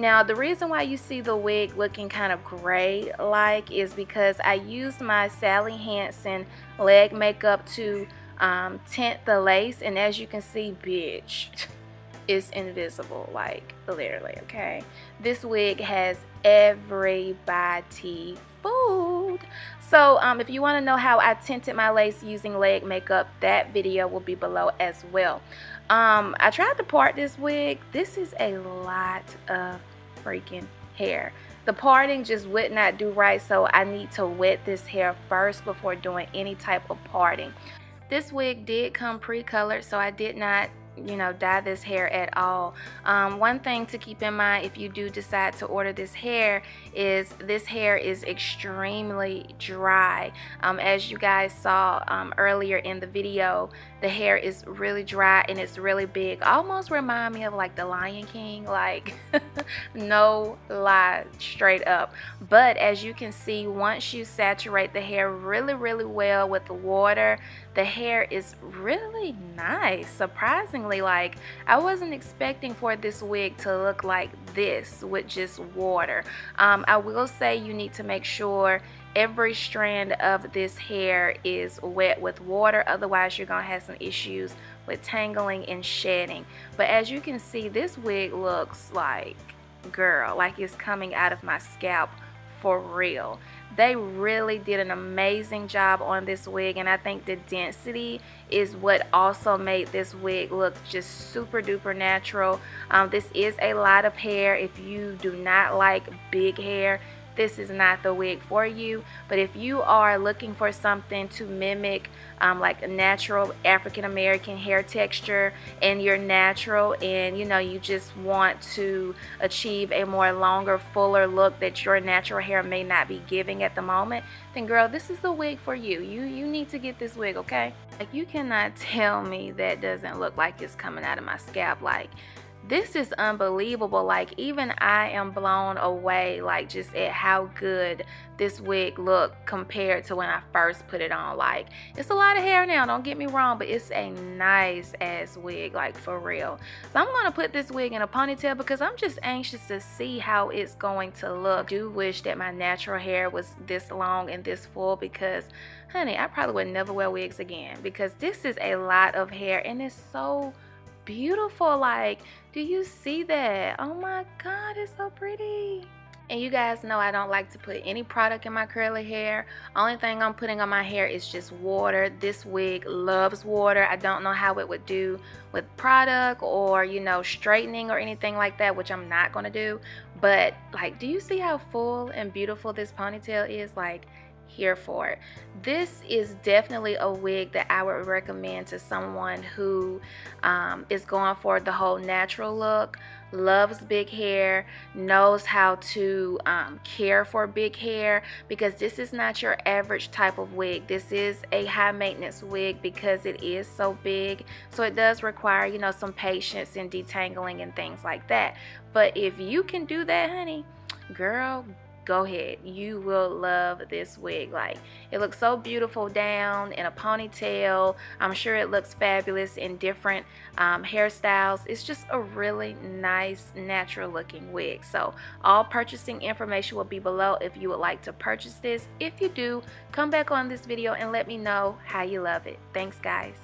Now, the reason why you see the wig looking kind of gray like is because I used my Sally Hansen leg makeup to tint the lace, and as you can see, bitch, it's invisible, like literally, okay? This wig has everybody fooled. So if you want to know how I tinted my lace using leg makeup, that video will be below as well. I tried to part this wig. This is a lot of freaking hair. The parting just would not do right, so I need to wet this hair first before doing any type of parting. This wig did come pre-colored, so I did not, you know, dye this hair at all. One thing to keep in mind if you do decide to order this hair is this hair is extremely dry. As you guys saw earlier in the video, the hair is really dry and it's really big. Almost remind me of like the Lion King, like no lie, straight up. But as you can see, once you saturate the hair really well with the water, the hair is really nice. Surprisingly, like I wasn't expecting for this wig to look like this with just water. I will say you need to make sure every strand of this hair is wet with water, otherwise you're gonna have some issues with tangling and shedding. But as you can see, this wig looks like, girl, like it's coming out of my scalp for real. They really did an amazing job on this wig, and I think the density is what also made this wig look just super duper natural. This is a lot of hair. If you do not like big hair, this is not the wig for you. But if you are looking for something to mimic like a natural African American hair texture, and you're natural and you know you just want to achieve a more longer, fuller look that your natural hair may not be giving at the moment, then girl, this is the wig for you. You need to get this wig, okay? Like, you cannot tell me that doesn't look like it's coming out of my scalp. Like, this is unbelievable. Like, even I am blown away, like, just at how good this wig looked compared to when I first put it on. Like, it's a lot of hair now, don't get me wrong, but it's a nice ass wig, like, for real. So I'm gonna put this wig in a ponytail because I'm just anxious to see how it's going to look. I do wish that my natural hair was this long and this full, because honey, I probably would never wear wigs again, because this is a lot of hair and it's so beautiful. Like, do you see that? Oh my god, it's so pretty. And you guys know I don't like to put any product in my curly hair. Only thing I'm putting on my hair is just water. This wig loves water. I don't know how it would do with product or, you know, straightening or anything like that, which I'm not going to do. But like, do you see how full and beautiful this ponytail is? Like, here for it. This is definitely a wig that I would recommend to someone who is going for the whole natural look, loves big hair, knows how to care for big hair, because this is not your average type of wig. This is a high maintenance wig because it is so big, so it does require, you know, some patience and detangling and things like that. But if you can do that, honey, girl, go ahead, you will love this wig. Like, it looks so beautiful down in a ponytail. I'm sure it looks fabulous in different hairstyles. It's just a really nice natural looking wig. So all purchasing information will be below if you would like to purchase this. If you do, come back on this video and let me know how you love it. Thanks guys.